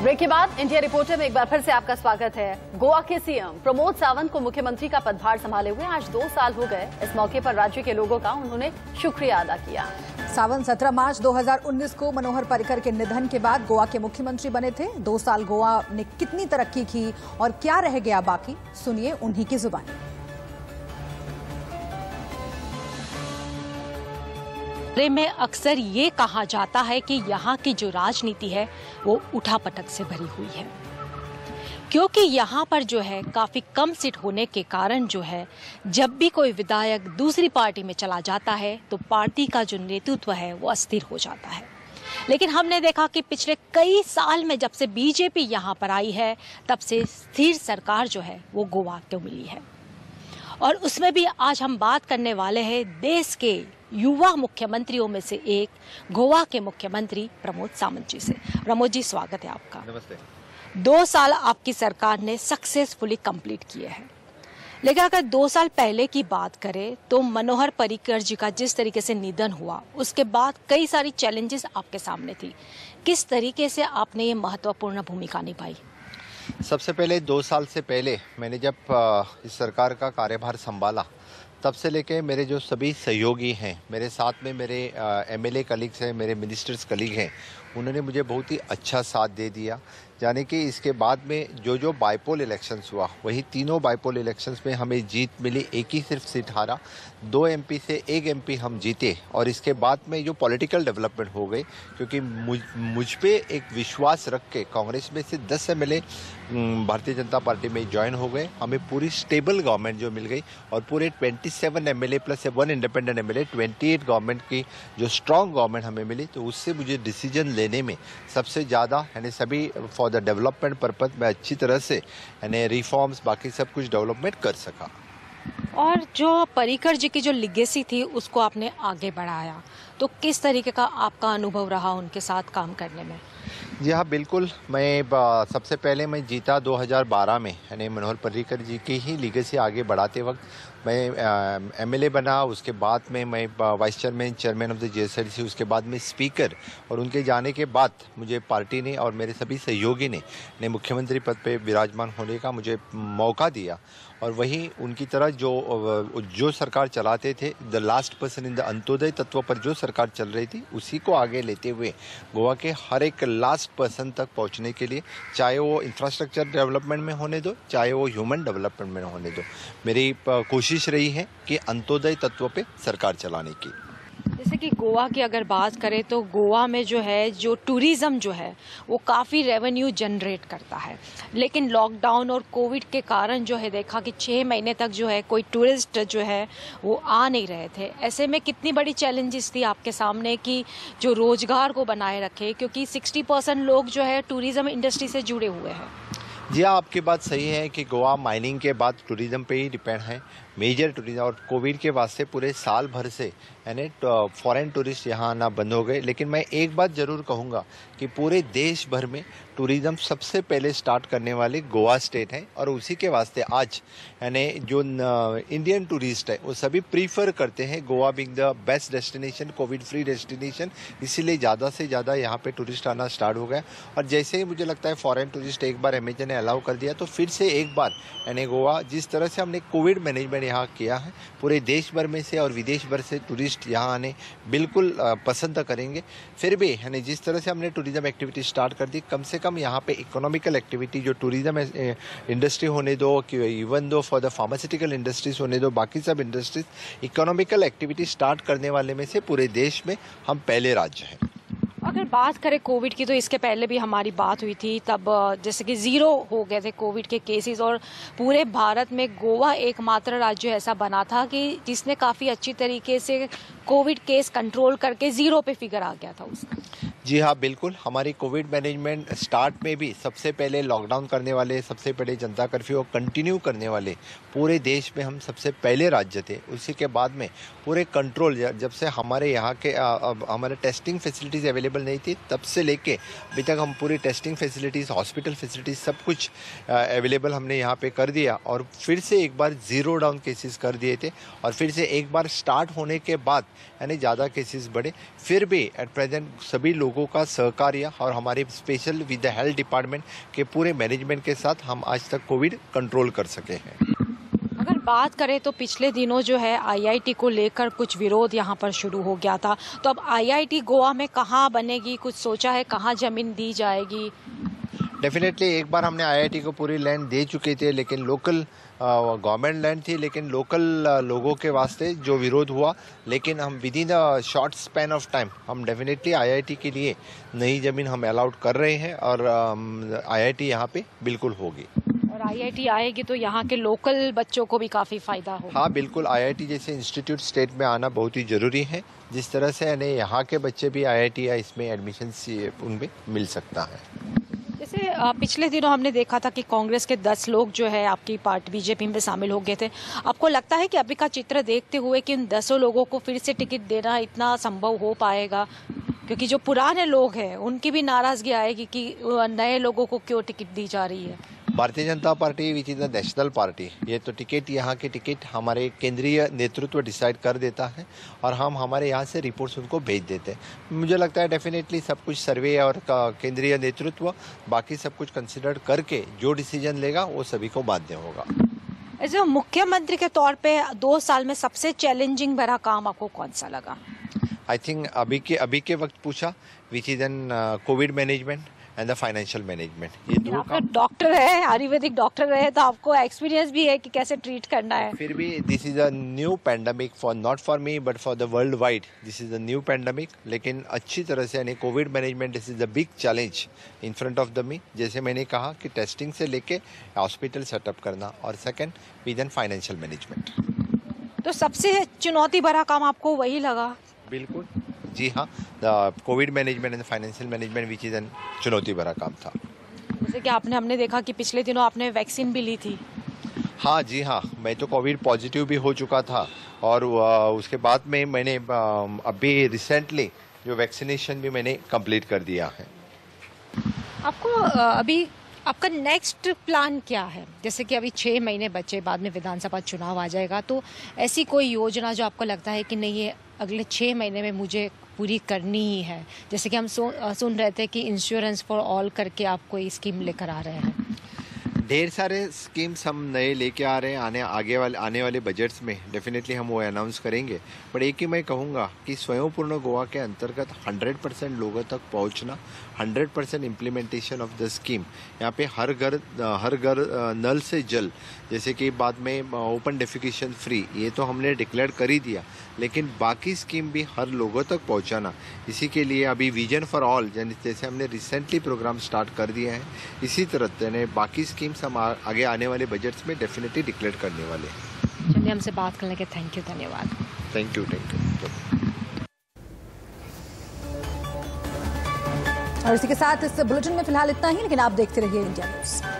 Break के बाद India reporter में एक बार फिर से आपका स्वागत है। गोवा के सीएम प्रमोद सावंत को मुख्यमंत्री का पदभार संभाले हुए आज 2 साल हो गए। इस मौके पर राज्य के लोगों का उन्होंने शुक्रिया अदा किया। सावंत 17 मार्च 2019 को मनोहर पर्रिकर के निधन के बाद गोवा के मुख्यमंत्री बने थे। 2 साल गोवा ने कितनी तरक्की की और क्या रह गया बाकी, सुनिए उन्हीं की जुबानी। में अक्सर ये कहा जाता है कि यहाँ की जो राजनीति है वो उठापटक से भरी हुई है, क्योंकि यहाँ पर जो है काफी कम सीट होने के कारण जो है जब भी कोई विधायक दूसरी पार्टी में चला जाता है तो पार्टी का जो नेतृत्व है वो अस्थिर हो जाता है। लेकिन हमने देखा कि पिछले कई साल में जब से बीजेपी यहाँ पर आई है तब से स्थिर सरकार जो है वो गोवा को मिली है। और उसमें भी आज हम बात करने वाले हैं देश के युवा मुख्यमंत्रियों में से एक गोवा के मुख्यमंत्री प्रमोद सावंत जी से। प्रमोद जी, स्वागत है आपका। नमस्ते। 2 साल आपकी सरकार ने सक्सेसफुली कंप्लीट किए हैं, लेकिन अगर 2 साल पहले की बात करें तो मनोहर पर्रिकर जी का जिस तरीके से निधन हुआ उसके बाद कई सारी चैलेंजेस आपके सामने थी। किस तरीके से आपने ये महत्वपूर्ण भूमिका निभाई? सबसे पहले 2 साल से पहले मैंने जब इस सरकार का कार्यभार संभाला तब से लेके मेरे जो सभी सहयोगी हैं, मेरे साथ में मेरे एमएलए कलीग्स हैं, मेरे मिनिस्टर्स कलीग हैं, उन्होंने मुझे बहुत ही अच्छा साथ दे दिया। यानी कि इसके बाद में जो बाईपोल इलेक्शंस हुआ वही तीनों बाईपोल इलेक्शंस में हमें जीत मिली। एक ही सिर्फ सीट हारा, 2 एमपी से 1 एमपी हम जीते। और इसके बाद में जो पॉलिटिकल डेवलपमेंट हो गई, क्योंकि मुझ पे एक विश्वास रख के कांग्रेस में से 10 एमएलए भारतीय जनता पार्टी में ज्वाइन हो गए। हमें पूरी स्टेबल गवर्नमेंट जो मिल गई और पूरे 27 MLA plus 1 independent MLA 28 government की जो स्ट्रॉन्ग गवर्नमेंट हमें मिली, तो उससे मुझे डिसीजन लेने में सबसे ज़्यादा यानी सभी फॉर द डेवलपमेंट पर्पज में अच्छी तरह से यानी रिफॉर्म्स बाकी सब कुछ डेवलपमेंट कर सका। और जो पर्रिकर जी की जो लिगेसी थी उसको आपने आगे बढ़ाया, तो किस तरीके का आपका अनुभव रहा उनके साथ काम करने में? जी हाँ, बिल्कुल। मैं सबसे पहले मैं जीता 2012 में, यानी मनोहर पर्रिकर जी की ही लीगेसी आगे बढ़ाते वक्त मैं एमएलए बना। उसके बाद में मैं वाइस चेयरमैन ऑफ द जेएसएलसी, उसके बाद में स्पीकर। और उनके जाने के बाद मुझे पार्टी ने और मेरे सभी सहयोगी ने मुख्यमंत्री पद पे विराजमान होने का मुझे मौका दिया। और वहीं उनकी तरह जो सरकार चलाते थे, the last person in the Antyodaya तत्व पर जो सरकार चल रही थी उसी को आगे लेते हुए गोवा के हर एक लास्ट पर्सन तक पहुंचने के लिए, चाहे वो इंफ्रास्ट्रक्चर डेवलपमेंट में होने दो, चाहे वो ह्यूमन डेवलपमेंट में होने दो, मेरी कोशिश रही है कि अंत्योदय तत्व पे सरकार चलाने की। जैसे कि गोवा की अगर बात करें तो गोवा में जो है जो टूरिज़्म जो है वो काफ़ी रेवेन्यू जनरेट करता है, लेकिन लॉकडाउन और कोविड के कारण जो है देखा कि 6 महीने तक जो है कोई टूरिस्ट जो है वो आ नहीं रहे थे। ऐसे में कितनी बड़ी चैलेंजेस थी आपके सामने कि जो रोजगार को बनाए रखे, क्योंकि 60% लोग जो है टूरिज़्म इंडस्ट्री से जुड़े हुए हैं। जी हाँ, आपकी बात सही है कि गोवा माइनिंग के बाद टूरिज़्म पे ही डिपेंड है, मेजर टूरिज़्म। और कोविड के वास्ते पूरे साल भर से यानी फॉरेन टूरिस्ट यहाँ आना बंद हो गए। लेकिन मैं एक बात ज़रूर कहूँगा कि पूरे देश भर में टूरिज़्म सबसे पहले स्टार्ट करने वाले गोवा स्टेट है। और उसी के वास्ते आज यानी जो इंडियन टूरिस्ट है वो सभी प्रीफर करते हैं Goa being the best destination, Covid free destination. इसीलिए ज़्यादा से ज़्यादा यहाँ पे टूरिस्ट आना स्टार्ट हो गया। और जैसे ही मुझे लगता है फॉरेन टूरिस्ट एक बार एमएचए ने अलाउ कर दिया तो फिर से एक बार यानी गोवा जिस तरह से हमने कोविड मैनेजमेंट यहाँ किया है, पूरे देश भर में से और विदेश भर से टूरिस्ट यहाँ आने बिल्कुल पसंद करेंगे। फिर भी यानी जिस तरह से हमने टूरिज़्म एक्टिविटी स्टार्ट कर दी, कम से कम यहाँ पे इकोनॉमिकल एक्टिविटी जो टूरिज़्म इंडस्ट्री होने दो, even though for the pharmaceutical industries होने दो, बाकी सब इंडस्ट्रीज इकोनॉमिकल एक्टिविटी स्टार्ट करने वाले में से पूरे देश में हम पहले राज्य हैं। अगर बात करें कोविड की तो इसके पहले भी हमारी बात हुई थी, तब जैसे कि 0 हो गए थे कोविड के केसेस और पूरे भारत में गोवा एकमात्र राज्य ऐसा बना था कि जिसने काफ़ी अच्छी तरीके से कोविड केस कंट्रोल करके 0 पे फिगर आ गया था उसका। जी हाँ, बिल्कुल। हमारी कोविड मैनेजमेंट स्टार्ट में भी सबसे पहले लॉकडाउन करने वाले, सबसे पहले जनता कर्फ्यू कंटिन्यू करने वाले पूरे देश में हम सबसे पहले राज्य थे। उसी के बाद में पूरे कंट्रोल, जब से हमारे यहाँ के हमारे टेस्टिंग फैसिलिटीज़ अवेलेबल नहीं थी तब से लेके अभी तक हम पूरी टेस्टिंग फैसिलिटीज़, हॉस्पिटल फैसिलिटीज़ सब कुछ अवेलेबल हमने यहाँ पे कर दिया। और फिर से एक बार 0 डाउन केसेस कर दिए थे और फिर से एक बार स्टार्ट होने के बाद यानी ज़्यादा केसेस बढ़े। फिर भी एट प्रेजेंट सभी लोग लोगों का सहकार्य और हमारे special with the health department के पूरे मैनेजमेंट के साथ हम आज तक कोविड कंट्रोल कर सके हैं। अगर बात करें तो पिछले दिनों जो है आईआईटी को लेकर कुछ विरोध यहाँ पर शुरू हो गया था, तो अब आईआईटी गोवा में कहाँ बनेगी, कुछ सोचा है, कहाँ जमीन दी जाएगी? डेफिनेटली एक बार हमने आईआईटी को पूरी लैंड दे चुके थे, लेकिन लोकल गवर्नमेंट लैंड थी, लेकिन लोकल लोगों के वास्ते जो विरोध हुआ, लेकिन हम with in a short span of time हम डेफिनेटली आईआईटी के लिए नई ज़मीन हम अलाउड कर रहे हैं और आईआईटी यहाँ पे बिल्कुल होगी। और आईआईटी आएगी तो यहाँ के लोकल बच्चों को भी काफ़ी फ़ायदा होगा। हाँ बिल्कुल, आईआईटी जैसे इंस्टीट्यूट स्टेट में आना बहुत ही ज़रूरी है, जिस तरह से यानी यहाँ के बच्चे भी आईआईटी या इसमें एडमिशन उनमें मिल सकता है। जैसे पिछले दिनों हमने देखा था कि कांग्रेस के 10 लोग जो है आपकी पार्टी बीजेपी में शामिल हो गए थे। आपको लगता है कि अभी का चित्र देखते हुए कि उन 10 लोगों को फिर से टिकट देना इतना संभव हो पाएगा? क्योंकि जो पुराने लोग हैं उनकी भी नाराजगी आएगी कि नए लोगों को क्यों टिकट दी जा रही है। Bharatiya Janata party which is the national party, ये तो टिकट यहाँ की टिकट हमारे केंद्रीय नेतृत्व डिसाइड कर देता है और हम हमारे यहाँ से रिपोर्ट्स उनको भेज देते हैं। मुझे लगता है डेफिनेटली सब कुछ सर्वे और केंद्रीय नेतृत्व बाकी सब कुछ कंसिडर करके जो डिसीजन लेगा वो सभी को मान्य होगा। ऐसे मुख्यमंत्री के तौर पे 2 साल में सबसे चैलेंजिंग भरा काम आपको कौन सा लगा? आई थिंक अभी के वक्त पूछा which is an Covid management and the financial management. ये दो काम, डॉक्टर है, आयुर्वेदिक डॉक्टर रहे, तो आपको एक्सपीरियंस भी है कि कैसे ट्रीट करना है। फिर भी this is a new pandemic for not for me but for the world wide, this is a new pandemic, लेकिन अच्छी तरह से यानी Covid management this is the big challenge in front of the me. जैसे मैंने कहा कि testing से लेके हॉस्पिटल सेटअप करना और second with an financial management. तो सबसे चुनौती भरा काम आपको वही लगा? बिल्कुल जी हाँ, the Covid management and financial management which is an चुनौती भरा काम था। जैसे कि हमने देखा कि पिछले दिनों आपने वैक्सीन भी ली थी। हाँ जी हाँ, मैं तो कोविड पॉजिटिव भी हो चुका था और उसके बाद में मैंने अभी रिसेंटली जो वैक्सीनेशन भी मैंने कंप्लीट कर दिया है। आपको अभी आपका नेक्स्ट प्लान क्या है? जैसे कि अभी 6 महीने बचे, बाद में विधानसभा चुनाव आ जाएगा, तो ऐसी कोई योजना जो आपको लगता है कि नहीं ये अगले 6 महीने में मुझे पूरी करनी ही है? जैसे कि हम सुन रहे थे कि इंश्योरेंस फॉर ऑल करके आप कोई स्कीम लेकर आ रहे हैं। ढेर सारे स्कीम्स हम नए लेके आ रहे हैं, आने वाले बजट्स में डेफिनेटली हम वो अनाउंस करेंगे। पर एक ही मैं कहूँगा कि स्वयंपूर्ण गोवा के अंतर्गत 100% लोगों तक पहुँचना, 100% इम्प्लीमेंटेशन ऑफ द स्कीम, यहाँ पे हर घर नल से जल, जैसे कि बाद में ओपन डेफिकेशन फ्री, ये तो हमने डिक्लेयर कर ही दिया, लेकिन बाकी स्कीम भी हर लोगों तक पहुँचाना, इसी के लिए अभी विजन फॉर ऑल जैसे हमने रिसेंटली प्रोग्राम स्टार्ट कर दिया है, इसी तरह यानी बाकी स्कीम्स हम आगे आने वाले बजट्स में डेफिनेटली डिक्लेयर करने वाले हैं। चलिए, हमसे बात करने के थैंक यू, धन्यवाद। Thank you. और इसी के साथ इस बुलेटिन में फिलहाल इतना ही, लेकिन आप देखते रहिए इंडिया न्यूज़।